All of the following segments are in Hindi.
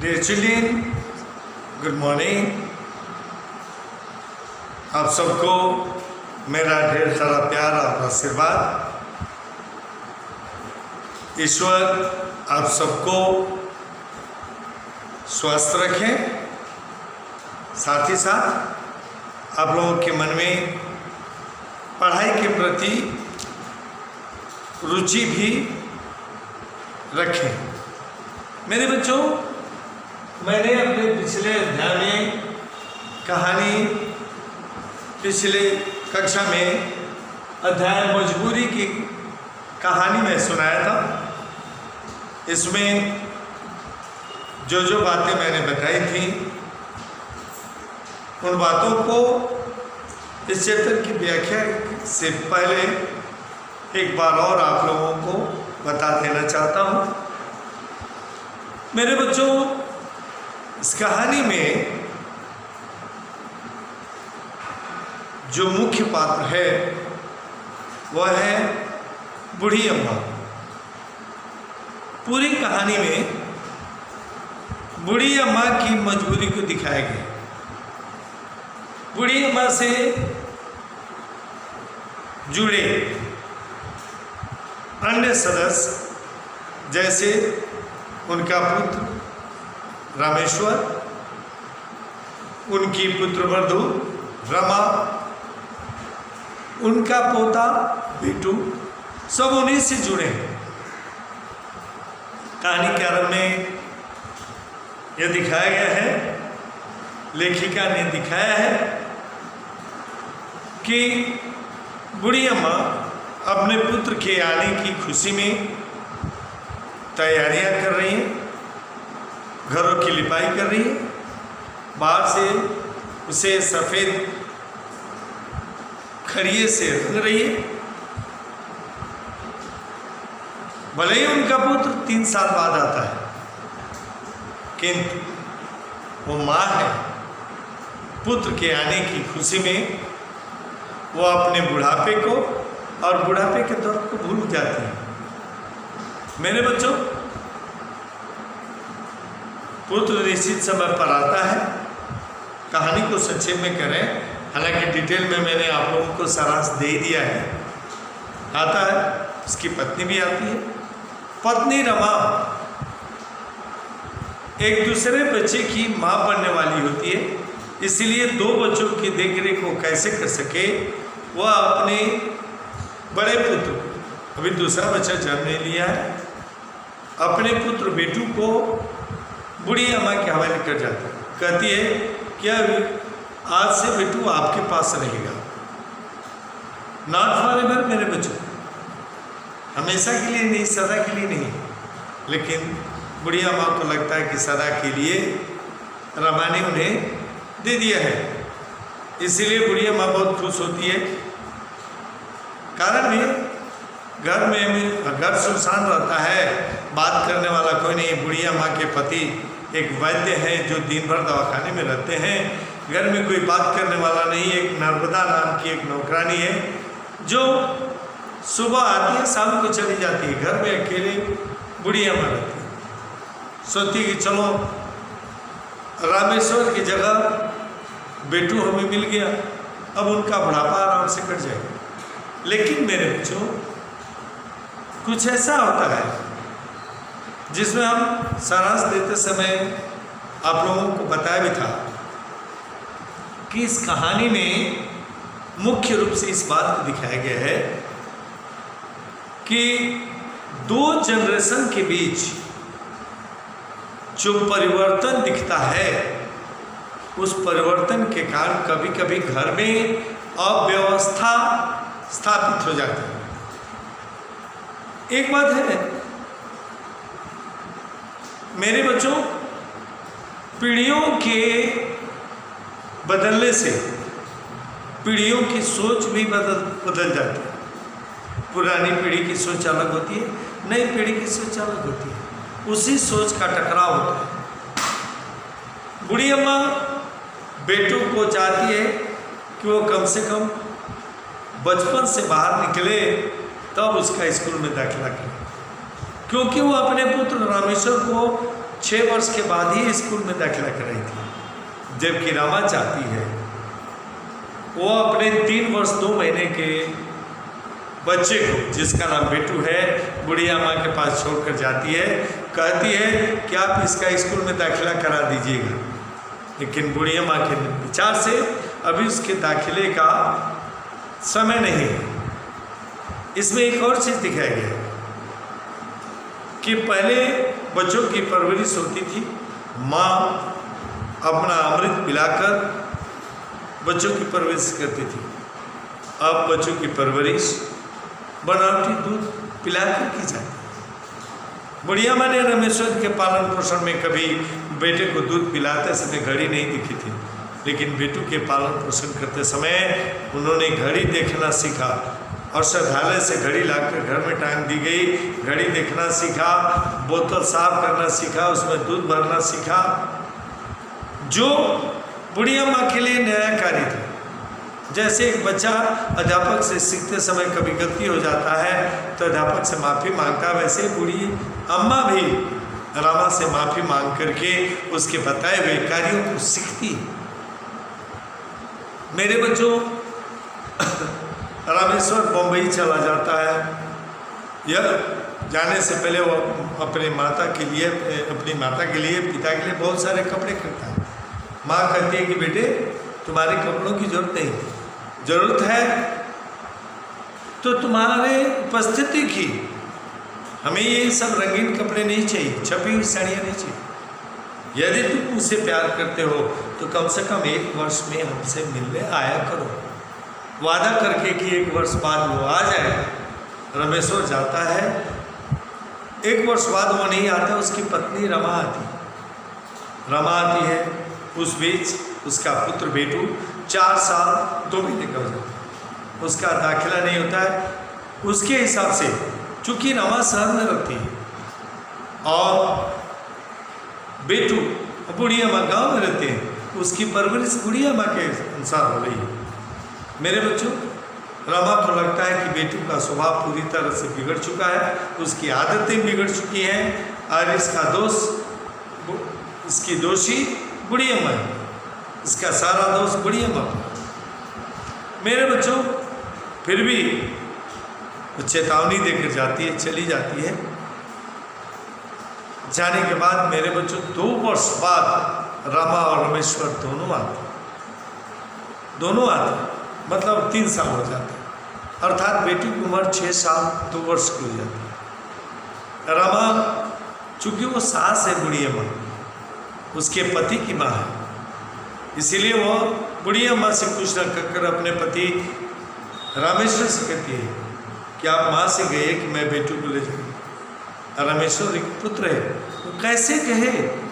Dear children, good morning. आप सबको मेरा ढेर सारा प्यार और आशीर्वाद। ईश्वर आप सबको स्वस्थ रखें, साथ ही साथ आप लोगों के मन में पढ़ाई के प्रति रुचि भी रखें। मेरे बच्चों, मैंने अपने पिछले अध्याय में कहानी पिछले कक्षा में अध्याय मजबूरी की कहानी में सुनाया था। इसमें जो जो बातें मैंने बताई थी उन बातों को इस चैप्टर की व्याख्या से पहले एक बार और आप लोगों को बता देना चाहता हूँ। मेरे बच्चों, इस कहानी में जो मुख्य पात्र है वह है बूढ़ी अम्मा। पूरी कहानी में बूढ़ी अम्मा की मजबूरी को दिखाया गया। बूढ़ी अम्मा से जुड़े अन्य सदस्य जैसे उनका पुत्र रामेश्वर, उनकी पुत्रवधू रमा, उनका पोता बिट्टू, सब उन्हीं से जुड़े हैं। कहानी के आरंभ में यह दिखाया गया है, लेखिका ने दिखाया है कि बूढ़ी अम्मा अपने पुत्र के आने की खुशी में तैयारियां कर रही हैं, घरों की लिपाई कर रही है, बाहर से उसे सफ़ेद खड़िए से रंग रही है। भले ही उनका पुत्र 3 साल बाद आता है, किंतु वो माँ है। पुत्र के आने की खुशी में वो अपने बुढ़ापे को और बुढ़ापे के दौर को भूल जाती है। मेरे बच्चों, पुत्र निश्चित समय पर आता है। कहानी को संक्षेप में करें, हालांकि डिटेल में मैंने आप लोगों को सारांश दे दिया है। आता है, उसकी पत्नी भी आती है। पत्नी रमा एक दूसरे बच्चे की माँ बनने वाली होती है, इसलिए 2 बच्चों की देखरेख वो कैसे कर सके, वह अपने बड़े पुत्र, अभी दूसरा बच्चा जन्म ले लिया है, अपने पुत्र बेटू को बूढ़ी अम्मा के हवाले कर जाती है। कहती है कि आज से बेटू आपके पास रहेगा, नॉट फॉर एवर मेरे बच्चों, हमेशा के लिए नहीं, सदा के लिए नहीं। लेकिन बूढ़ी अम्मा को लगता है कि सदा के लिए रमा ने उन्हें दे दिया है, इसीलिए बूढ़ी अम्मा बहुत खुश होती है। कारण भी घर सुनसान रहता है, बात करने वाला कोई नहीं। बूढ़ी अम्मा के पति एक वैद्य हैं जो दिन भर दवाखाने में रहते हैं। घर में कोई बात करने वाला नहीं। एक नर्मदा नाम की एक नौकरानी है जो सुबह आती है, शाम को चली जाती है। घर में अकेले बूढ़ी अम्मा रहती है। सोचती है कि चलो रामेश्वर की जगह बेटू हमें मिल गया, अब उनका बुढ़ापा आराम से कट जाएगा। लेकिन मेरे बच्चों, कुछ ऐसा होता है जिसमें हम सारांश देते समय आप लोगों को बताया भी था कि इस कहानी में मुख्य रूप से इस बात को दिखाया गया है कि 2 जनरेशन के बीच जो परिवर्तन दिखता है, उस परिवर्तन के कारण कभी कभी घर में अव्यवस्था स्थापित हो जाती है। एक बात है मेरे बच्चों, पीढ़ियों के बदलने से पीढ़ियों की सोच भी बदल जाती है। पुरानी पीढ़ी की सोच अलग होती है, नई पीढ़ी की सोच अलग होती है, उसी सोच का टकराव होता है। बूढ़ी अम्मा बेटू को चाहती है कि वो कम से कम बचपन से बाहर निकले, तब उसका स्कूल में दाखिला करे, क्योंकि वो अपने पुत्र रामेश्वर को 6 वर्ष के बाद ही स्कूल में दाखिला कराई थी, जबकि रमा चाहती है वो अपने 3 वर्ष 2 महीने के बच्चे को, जिसका नाम बेटू है, बुढ़िया माँ के पास छोड़कर जाती है। कहती है कि आप इसका स्कूल में दाखिला करा दीजिएगा, लेकिन बुढ़िया माँ के विचार से अभी उसके दाखिले का समय नहीं है। इसमें एक और चीज़ दिखाया गया है कि पहले बच्चों की परवरिश होती थी, माँ अपना अमृत पिलाकर बच्चों की परवरिश करती थी। अब बच्चों की परवरिश बनावटी दूध पिलाकर की जाती है। बुढ़िया माँ ने रमेश्वर के पालन पोषण में कभी बेटे को दूध पिलाते समय घड़ी नहीं दिखी थी, लेकिन बेटू के पालन पोषण करते समय उन्होंने घड़ी देखना सीखा और श्रद्धालय से घड़ी लाकर घर में टांग दी गई। घड़ी देखना सीखा, बोतल साफ करना सीखा, उसमें दूध भरना सीखा, जो बुढ़िया माँ के लिए नया कार्य था। जैसे एक बच्चा अध्यापक से सीखते समय कभी गलती हो जाता है तो अध्यापक से माफ़ी मांगता है, वैसे बूढ़ी अम्मा भी रमा से माफ़ी मांग करके उसके बताए हुए कार्यों को सीखती है। मेरे बच्चों, रामेश्वर बम्बई चला जाता है। यह जाने से पहले वो अपनी माता के लिए पिता के लिए बहुत सारे कपड़े खरीदता है। माँ कहती है कि बेटे तुम्हारे कपड़ों की जरूरत नहीं, जरूरत है तो तुम्हारे उपस्थिति की। हमें ये सब रंगीन कपड़े नहीं चाहिए, छपी हुई साड़ियाँ नहीं चाहिए। यदि तुम मुझसे प्यार करते हो तो कम से कम 1 वर्ष में हमसे मिलने आया करो। वादा करके कि 1 वर्ष बाद वो आ जाए। रमेश्वर जाता है, 1 वर्ष बाद वो नहीं आता, उसकी पत्नी रमा आती है। उस बीच उसका पुत्र बेटू 4 साल 2 महीने का हो जाता है। उसका दाखिला नहीं होता है। उसके हिसाब से चूंकि रमा शहर में रहती है और बेटू बुढ़िया माँ गाँव में रहते हैं, उसकी परवरिश बुढ़िया माँ के अनुसार हो रही है। मेरे बच्चों, रमा को लगता है कि बेटू का स्वभाव पूरी तरह से बिगड़ चुका है, उसकी आदतें बिगड़ चुकी हैं और इसकी दोषी बुढ़िया माँ है। इसका सारा दोष बुढ़िया माँ पर। मेरे बच्चों, फिर भी चेतावनी देकर जाती है, चली जाती है। जाने के बाद मेरे बच्चों 2 वर्ष बाद रमा और रमेश्वर दोनों आते मतलब 3 साल हो जाते हैं। अर्थात बेटी की उम्र 6 साल 2 वर्ष की हो जाती है। रमा चूंकि वो सास है बुढ़िया माँ, उसके पति की माँ है, इसीलिए वो बुढ़िया माँ से कुछ न कर अपने पति रामेश्वर से कहती है कि आप माँ से गए कि मैं बेटू को ले जाऊँ। रामेश्वर एक पुत्र है, वो कैसे कहे,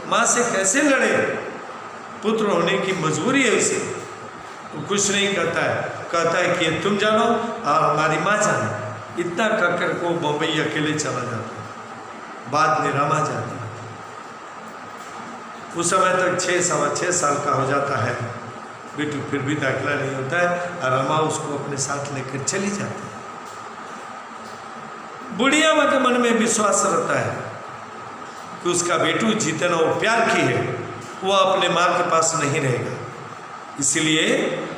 माँ से कैसे लड़े, पुत्र होने की मजबूरी है उसे। वो कुछ नहीं कहता है कि तुम जानो और हमारी माँ जाने। इतना कर को बम्बई अकेले चला जाता है। बाद में रमा जाती है। उस समय तक 6 साल का हो जाता है बेटू, फिर भी दाखिला नहीं होता है और रमा उसको अपने साथ लेकर चली जाती है। बुढ़िया माँ के मन में विश्वास रहता है कि उसका बेटू जितना वो प्यार की है वो अपने माँ के पास नहीं रहेगा। इसलिए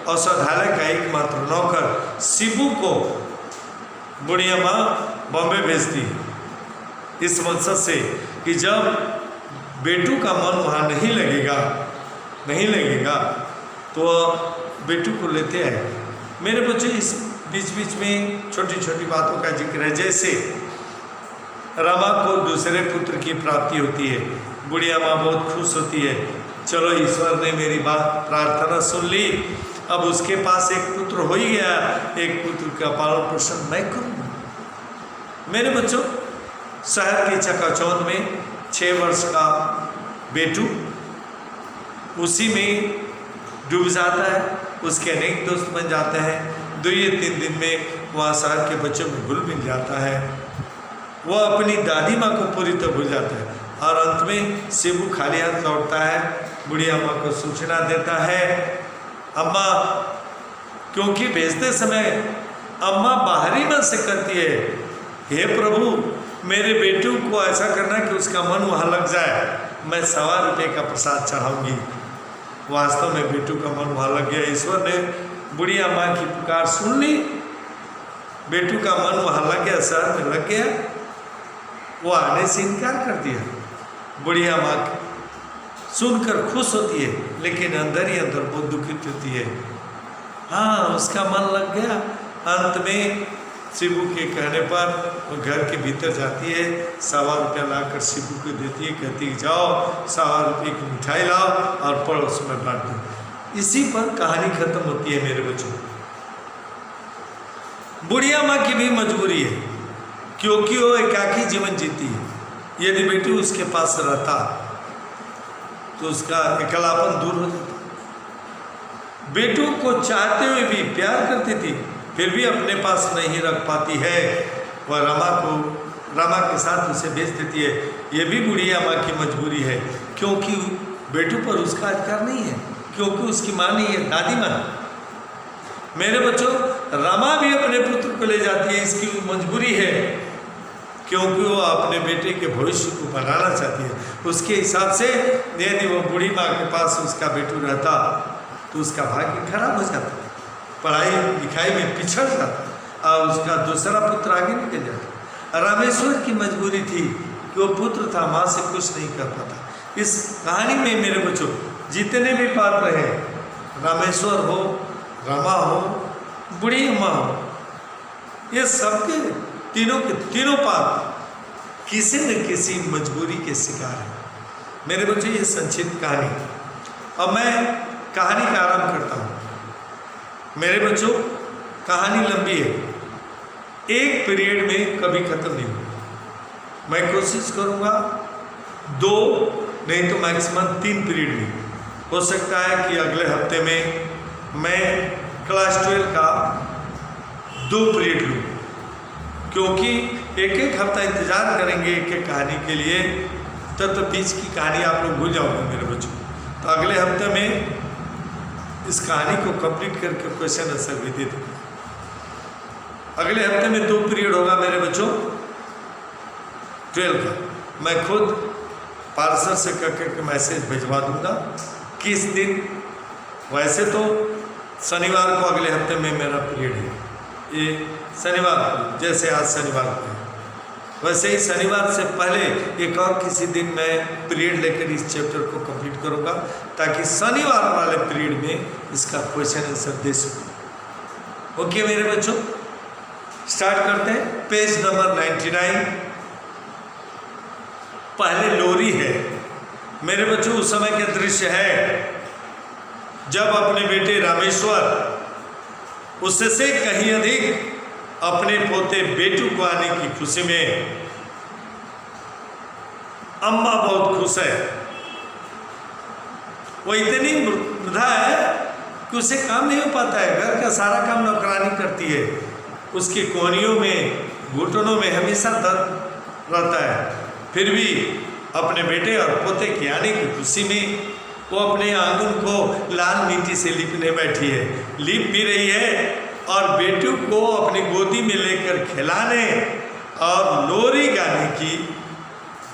औषधालय का एकमात्र नौकर शिबू को बुढ़िया माँ बॉम्बे भेजती है, इस मकसद से कि जब बेटू का मन वहाँ नहीं लगेगा तो बेटू को लेते आए। मेरे बच्चे, इस बीच में छोटी छोटी बातों का जिक्र है। जैसे रमा को दूसरे पुत्र की प्राप्ति होती है, बुढ़िया माँ बहुत खुश होती है, चलो ईश्वर ने मेरी बात प्रार्थना सुन ली, अब उसके पास एक पुत्र हो ही गया, एक पुत्र का पालन पोषण मैं करूँगा। मेरे बच्चों, शहर की चकाचौंध में 6 वर्ष का बेटू उसी में डूब जाता है। उसके अनेक दोस्त बन जाते हैं। 2 या 3 दिन में वहाँ शहर के बच्चों में घुल मिल जाता है। वह अपनी दादी माँ को पूरी तरह भूल जाता है और अंत में शिबू खाली हाथ लौटता है। बुढ़िया माँ को सूचना देता है। अम्मा, क्योंकि भेजते समय अम्मा बाहरी मन से कहती है, हे प्रभु, मेरे बेटू को ऐसा करना कि उसका मन वहाँ लग जाए, मैं 1.25 रुपये का प्रसाद चढ़ाऊंगी। वास्तव में बेटू का मन वहाँ लग गया। ईश्वर ने बुढ़िया माँ की पुकार सुन ली, बेटू का मन वहाँ लग गया, शहर में लग गया। वो आने से इनकार कर दिया। बुढ़िया माँ सुनकर खुश होती है, लेकिन अंदर ही अंदर बहुत दुखित होती है। हाँ, उसका मन लग गया। अंत में शिबू के कहने पर वो घर के भीतर जाती है, 1.25 रुपया लाकर शिबू को देती है, कहती है जाओ 1.25 रुपये की मिठाई लाओ और पड़ोस में बांट दो। इसी पर कहानी खत्म होती है मेरे बच्चों। बुढ़िया माँ की भी मजबूरी है, क्योंकि वो एकाकी जीवन जीती है। यदि बेटी उसके पास रहता तो उसका अकेलापन दूर हो जाता। बेटू को चाहते हुए भी प्यार करती थी, फिर भी अपने पास नहीं रख पाती है। वह रमा के साथ उसे बेच देती है। ये भी बुढ़िया माँ की मजबूरी है, क्योंकि बेटू पर उसका अधिकार नहीं है, क्योंकि उसकी माँ नहीं है, दादी माँ। मेरे बच्चों, रमा भी अपने पुत्र को ले जाती है, इसकी मजबूरी है, क्योंकि वो अपने बेटे के भविष्य को बनाना चाहती है। उसके हिसाब से यदि वो बूढ़ी माँ के पास उसका बेटू रहता तो उसका भाग्य खराब हो जाता, पढ़ाई लिखाई में पिछड़ जाता और उसका दूसरा पुत्र आगे निकल जाता। रामेश्वर की मजबूरी थी कि वो पुत्र था, माँ से कुछ नहीं कर पाता। इस कहानी में मेरे बच्चों जितने भी पात्र हैं, रामेश्वर हो, रमा हो, बूढ़ी माँ हो, ये सबके तीनों के तीनों पात्र किसी न किसी मजबूरी के शिकार हैं। मेरे बच्चों, ये संक्षिप्त कहानी। अब मैं कहानी का आरंभ करता हूँ। मेरे बच्चों, कहानी लंबी है, एक पीरियड में कभी खत्म नहीं होगी। मैं कोशिश करूँगा 2 नहीं तो मैक्सिमम 3 पीरियड में। हो सकता है कि अगले हफ्ते में मैं क्लास 12 का 2 पीरियड लूँ, क्योंकि एक हफ्ता इंतजार करेंगे एक कहानी के लिए, तब तो बीच की कहानी आप लोग भूल जाओगे मेरे बच्चों। तो अगले हफ्ते में इस कहानी को कंप्लीट करके क्वेश्चन आंसर भी दे दूँगा। अगले हफ्ते में 2 पीरियड होगा मेरे बच्चों 12 का। मैं खुद पार्सल से करके मैसेज भिजवा दूँगा किस दिन। वैसे तो शनिवार को अगले हफ्ते में मेरा पीरियड है, ये शनिवार को, जैसे आज शनिवार को है, वैसे ही शनिवार से पहले एक और किसी दिन मैं पीरियड लेकर इस चैप्टर को कंप्लीट करूंगा, ताकि शनिवार वाले पीरियड में इसका क्वेश्चन आंसर दे सकूँ। ओके मेरे बच्चों, स्टार्ट करते हैं। Page number 99। पहले लोरी है मेरे बच्चों। उस समय का दृश्य है जब अपने बेटे रामेश्वर उससे कहीं अधिक अपने पोते बेटू को आने की खुशी में अम्मा बहुत खुश है। वो इतनी वृद्धा है कि उसे काम नहीं हो पाता है, घर का सारा काम नौकरानी करती है। उसकी कोहनियों में, घुटनों में हमेशा दर्द रहता है, फिर भी अपने बेटे और पोते के आने की खुशी में वो अपने आंगन को लाल मिट्टी से लिपने बैठी है, लिप भी रही है और बेटू को अपनी गोदी में लेकर खिलाने और लोरी गाने की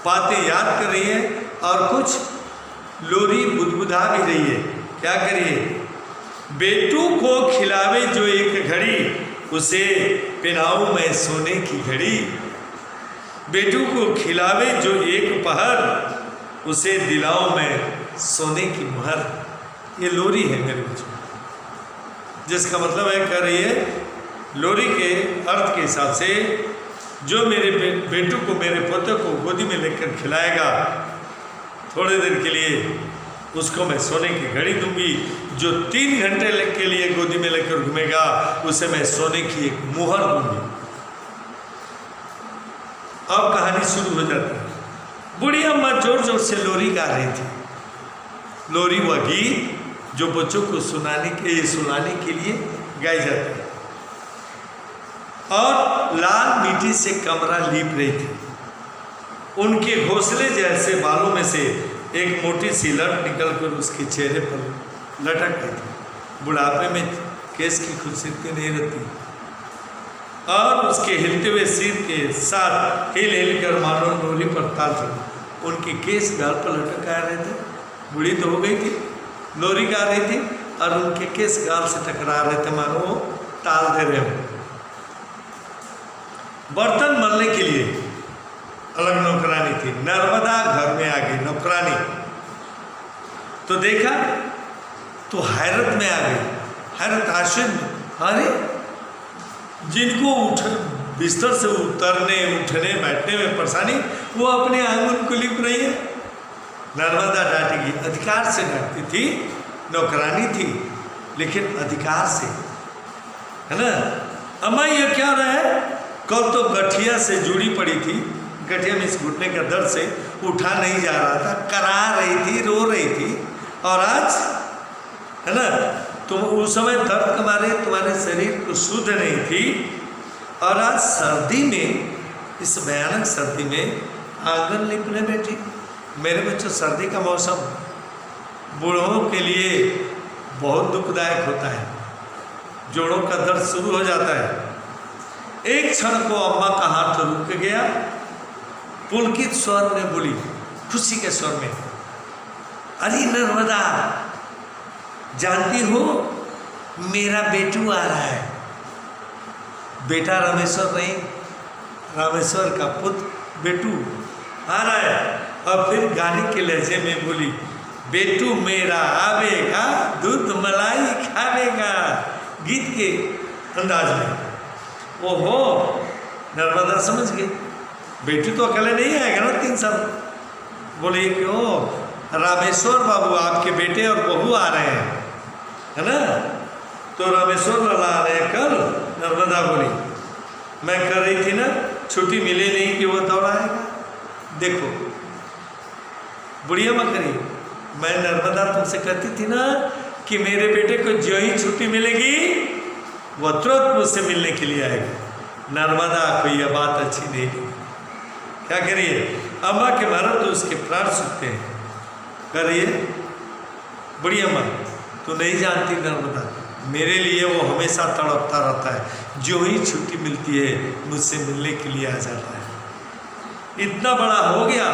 बातें याद कर रही है और कुछ लोरी बुदबुदा भी रही है। क्या करिए, बेटू को खिलावे जो एक घड़ी, उसे पहनाऊं मैं सोने की घड़ी। बेटू को खिलावे जो एक पहर, उसे दिलाऊं मैं सोने की मुहर। ये लोरी है मेरे बच्चों, जिसका मतलब है, कह रही है लोरी के अर्थ के हिसाब से, जो मेरे बेटू को, मेरे पोते को गोदी में लेकर खिलाएगा थोड़ी देर के लिए, उसको मैं सोने की घड़ी दूंगी। जो 3 घंटे के लिए गोदी में लेकर घूमेगा, उसे मैं सोने की एक मुहर दूंगी। अब कहानी शुरू हो जाती है। बूढ़ी अम्मा जोर जोर से लोरी गा रही थी। लोरी वह गीत जो बच्चों को सुनाने के लिए गाई जाती है, और लाल मिट्टी से कमरा लीप रही थी। उनके घोंसले जैसे बालों में से एक मोटी सी लट निकलकर उसके चेहरे पर लटक गई थी। बुढ़ापे में केस की खूबसूरती नहीं रहती, और उसके हिलते हुए सिर के साथ हिल हिल कर मानो लोरी पर ताल उनके केस गाल पर लटका रहे थे। बूढ़ी तो हो गई थी, लोरी गा रही थी और उनके केस गाल से टकरा रहे थे, मानो वो टाल दे रहे हो। बर्तन मलने के लिए अलग नौकरानी थी। नर्मदा घर में आ गई नौकरानी, तो देखा तो हैरत में आ गई, हैरत आश्चर्य में, अरे जिनको बिस्तर से उतरने उठने बैठने में परेशानी, वो अपने आंगन को लिप रही है। नर्मदा डांटेगी, अधिकार से डांटती थी, नौकरानी थी लेकिन अधिकार से, है ना। अम्मा ये क्या रहा है? कल तो गठिया से जुड़ी पड़ी थी, गठिया में इस घुटने का दर्द से उठा नहीं जा रहा था, करा रही थी, रो रही थी, और आज, है ना, तुम उस समय दर्द के मारे तुम्हारे शरीर को शुद्ध नहीं थी, और आज सर्दी में, इस भयानक सर्दी में आंगन लिपने बैठी। मेरे बच्चों, सर्दी का मौसम बूढ़ों के लिए बहुत दुखदायक होता है, जोड़ों का दर्द शुरू हो जाता है। एक क्षण को अम्मा का हाथ रुक गया, पुलकित स्वर में बोली, खुशी के स्वर में, अरे नर्मदा, जानती हो मेरा बेटू आ रहा है। बेटा रामेश्वर नहीं, रामेश्वर का पुत्र बेटू आ रहा है। और फिर गाने के लहजे में बोली, बेटू मेरा आवेगा, दूध मलाई खावेगा, गीत के अंदाज में। ओहो, नर्मदा समझ गई, बेटू तो अकेले नहीं आएगा ना 3 साल। बोले क्यों? रामेश्वर बाबू आपके बेटे और बहू आ रहे हैं, है ना। तो रामेश्वर लाला आ रहे हैं कल। नर्मदा बोली, मैं कर रही थी ना, छुट्टी मिले नहीं कि वो दौड़ आएगा। देखो बुढ़िया मत करिए, मैं नर्मदा तुमसे कहती थी ना कि मेरे बेटे को जो ही छुट्टी मिलेगी वो तुरंत मुझसे मिलने के लिए आएगा। नर्मदा को यह बात अच्छी नहीं लगी। क्या करिए, अम्मा के मारो तो उसके प्राण सूखते हैं। करिए बुढ़िया अम्मा, तू नहीं जानती नर्मदा, मेरे लिए वो हमेशा तड़पता रहता है, जो ही छुट्टी मिलती है मुझसे मिलने के लिए आ जाता है। इतना बड़ा हो गया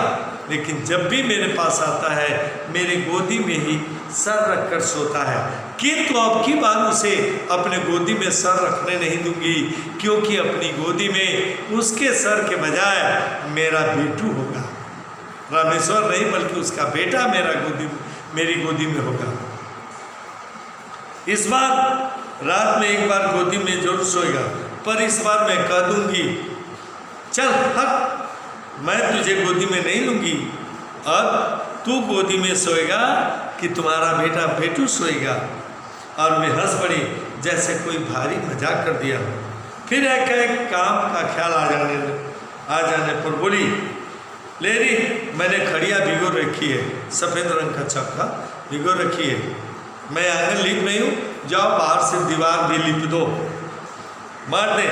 लेकिन जब भी मेरे पास आता है मेरे गोदी में ही सर रखकर सोता है। किंतु अब की बार उसे अपने गोदी में सर रखने नहीं दूंगी, क्योंकि अपनी गोदी में उसके सर के बजाय मेरा बेटू होगा। रामेश्वर नहीं बल्कि उसका बेटा मेरी गोदी में होगा। इस बार रात में एक बार गोदी में जरूर सोएगा, पर इस बार मैं कह दूंगी, चल हट, मैं तुझे गोदी में नहीं लूंगी, अब तू गोदी में सोएगा कि तुम्हारा बेटा बेटू सोएगा। और मैं हंस पड़ी जैसे कोई भारी मजाक कर दिया। फिर एक काम का ख्याल आ जाने पर बोली, ले रही मैंने खड़िया भिगो रखी है, सफ़ेद रंग का चक्का भिगो रखी है, मैं आंगन लिप नहीं हूँ, जाओ बाहर से दीवार भी लिप दो, मार दे,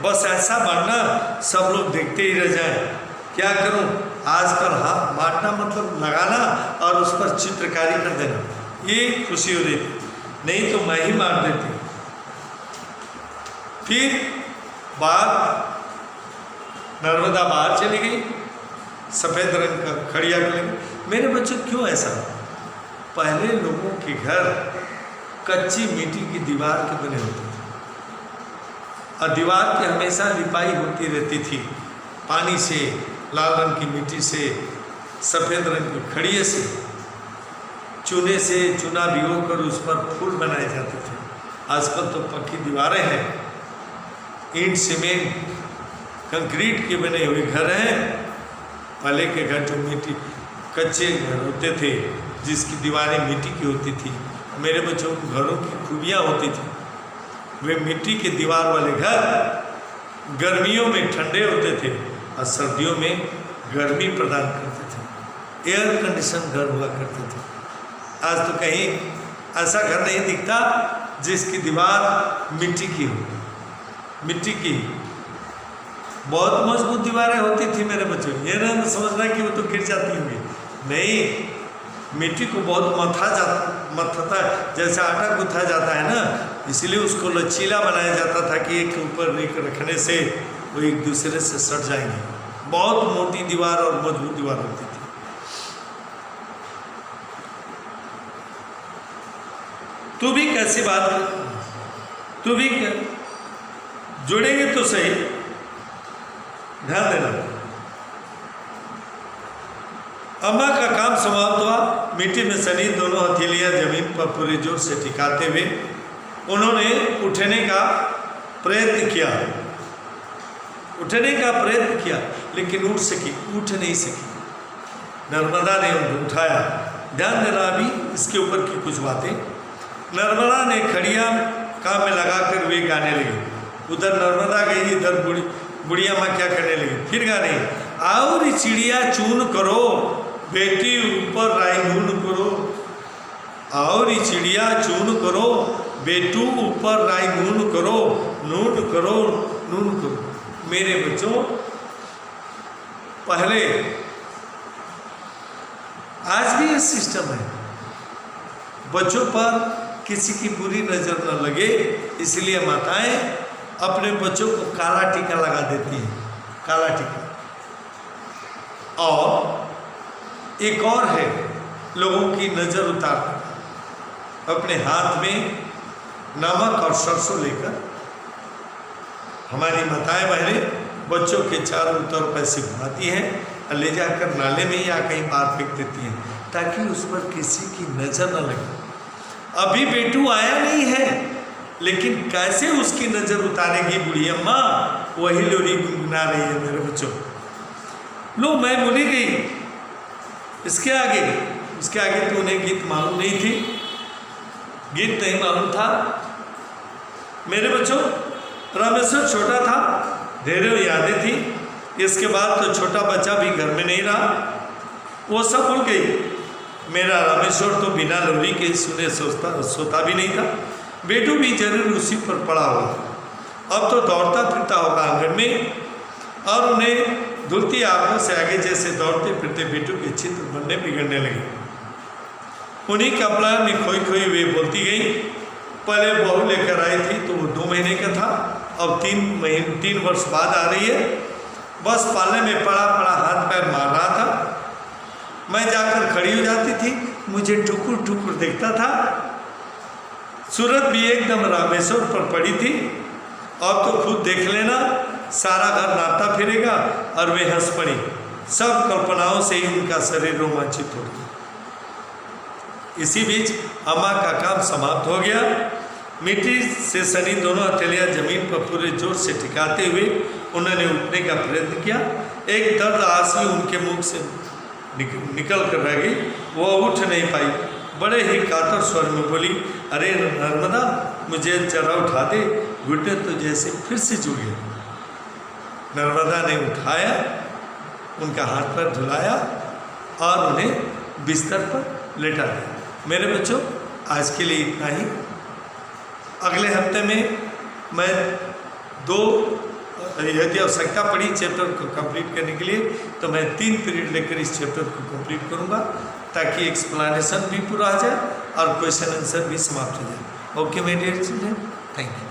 बस ऐसा मारना सब लोग देखते ही रह जाएं। क्या करूं आजकल, हाँ मारना मतलब लगाना और उस पर चित्रकारी कर देना, ये खुशी हो रही थी, नहीं तो मैं ही मार देती। फिर बात नर्मदा बाहर चली गई, सफ़ेद रंग का खड़िया के। मेरे बच्चों क्यों ऐसा? पहले लोगों के घर कच्ची मिट्टी की दीवार के बने होते थे और दीवार की हमेशा लिपाई होती रहती थी, पानी से, लाल रंग की मिट्टी से, सफ़ेद रंग की खड़िए से, चूने से चूना भिगो कर उस पर फूल बनाए जाते थे। आजकल तो पक्की दीवारें हैं, ईंट सीमेंट कंक्रीट के बने हुए घर हैं। पहले के घर जो मिट्टी कच्चे घर होते थे जिसकी दीवारें मिट्टी की होती थी, मेरे बच्चों को घरों की खूबियाँ होती थी। वे मिट्टी के दीवार वाले घर गर्मियों में ठंडे होते थे और सर्दियों में गर्मी प्रदान करते थे, एयर कंडीशन घर हुआ करते थे। आज तो कहीं ऐसा घर नहीं दिखता जिसकी दीवार मिट्टी की हो, मिट्टी की बहुत मजबूत दीवारें होती थी मेरे बच्चों। ये ना समझना कि वो तो गिर जाती होंगी, नहीं, मिट्टी को बहुत मथता जैसे आटा गूंथा जाता है ना, इसलिए उसको लचीला बनाया जाता था कि एक ऊपर एक रखने से वो एक दूसरे से सट जाएंगे। बहुत मोटी दीवार और मजबूत दीवार होती थी। तू भी कैसी बात कर, तू भी जुड़ेंगे तो सही, ध्यान देना। अम्मा का काम समाप्त हुआ। मिट्टी में सनी दोनों हथेलियां जमीन पर पूरे जोर से टिकाते हुए उन्होंने उठने का प्रयत्न किया, लेकिन उठ नहीं सकी। नर्मदा ने उनको उठाया। ध्यान देना अभी इसके ऊपर की कुछ बातें। नर्मदा ने खड़िया काम में लगाकर वे गाने लगे। उधर नर्मदा गई, इधर बुढ़िया माँ क्या करने लगी, फिर गाने, और चिड़िया चून करो बेटी ऊपर राई नून करो, और चिड़िया चून करो बेटू ऊपर राई नून करो, नून करो नून करो। मेरे बच्चों, पहले आज भी ये सिस्टम है, बच्चों पर किसी की बुरी नजर न लगे, इसलिए माताएं अपने बच्चों को काला टीका लगा देती हैं, काला टीका। और एक और है, लोगों की नजर उतारना। अपने हाथ में नमक और सरसों लेकर हमारी माताएं बहनें बच्चों के चारों तरफ ऐसे घुमाती हैं और ले जाकर नाले में या कहीं बाहर फेंक देती हैं, ताकि उस पर किसी की नजर न लगे। अभी बेटू आया नहीं है, लेकिन कैसे उसकी नजर उतारेगी बूढ़ी अम्मा, वही लोरी गुनगुना रही है मेरे बच्चों। लो मैं बोली गई, उसके आगे तो उन्हें गीत मालूम नहीं थी, गीत नहीं मालूम था। मेरे बच्चों, रामेश्वर छोटा था, ढेरों यादें थी। इसके बाद तो छोटा बच्चा भी घर में नहीं रहा, वो सब भूल गई। मेरा रामेश्वर तो बिना लोरी के सुने सोता भी नहीं था। बेटू भी जरूर उसी पर पड़ा हुआ। अब तो दौड़ता फिरता होगा आंगन में, और उन्हें धुलती आंखों से आगे जैसे दौड़ते फिरते बेटू के चित्र बनने बिगड़ने लगे। उन्हीं कपड़ा में खोई खोई वे बोलती गई। पहले बहू लेकर आई थी तो वो 2 महीने का था, अब 3 वर्ष बाद आ रही है। बस पालने में पड़ा हाथ पैर मार रहा था। मैं जाकर खड़ी हो जाती थी, मुझे टुकुर टुकुर देखता था। सूरत भी एकदम रामेश्वर पर पड़ी थी। अब तो खुद देख लेना, सारा घर नाता फिरेगा। और वे हंस पड़ी। सब कल्पनाओं से ही उनका शरीर रोमांचित हो गया। इसी बीच अम्मा का काम समाप्त हो गया। मिट्टी से सनी दोनों हथेलियां जमीन पर पूरे जोर से टिकाते हुए उन्होंने उठने का प्रयत्न किया। एक दर्द आंसू उनके मुख से निकल कर रह गई। वो उठ नहीं पाई। बड़े ही कातर स्वर में बोली, अरे नर्मदा, मुझे जरा उठा दे, घुटने तो जैसे फिर से जुड़ गए। नर्मदा ने उठाया, उनका हाथ पैर धुलाया और उन्हें बिस्तर पर लेटा दिया। मेरे बच्चों, आज के लिए इतना ही। अगले हफ्ते में मैं 2 यदि आवश्यकता पड़ी चैप्टर को कंप्लीट करने के लिए, तो मैं 3 पीरियड लेकर इस चैप्टर को कंप्लीट करूंगा, ताकि एक्सप्लेनेशन भी पूरा आ जाए और क्वेश्चन आंसर भी समाप्त हो जाए। Okay my dear children, thank you.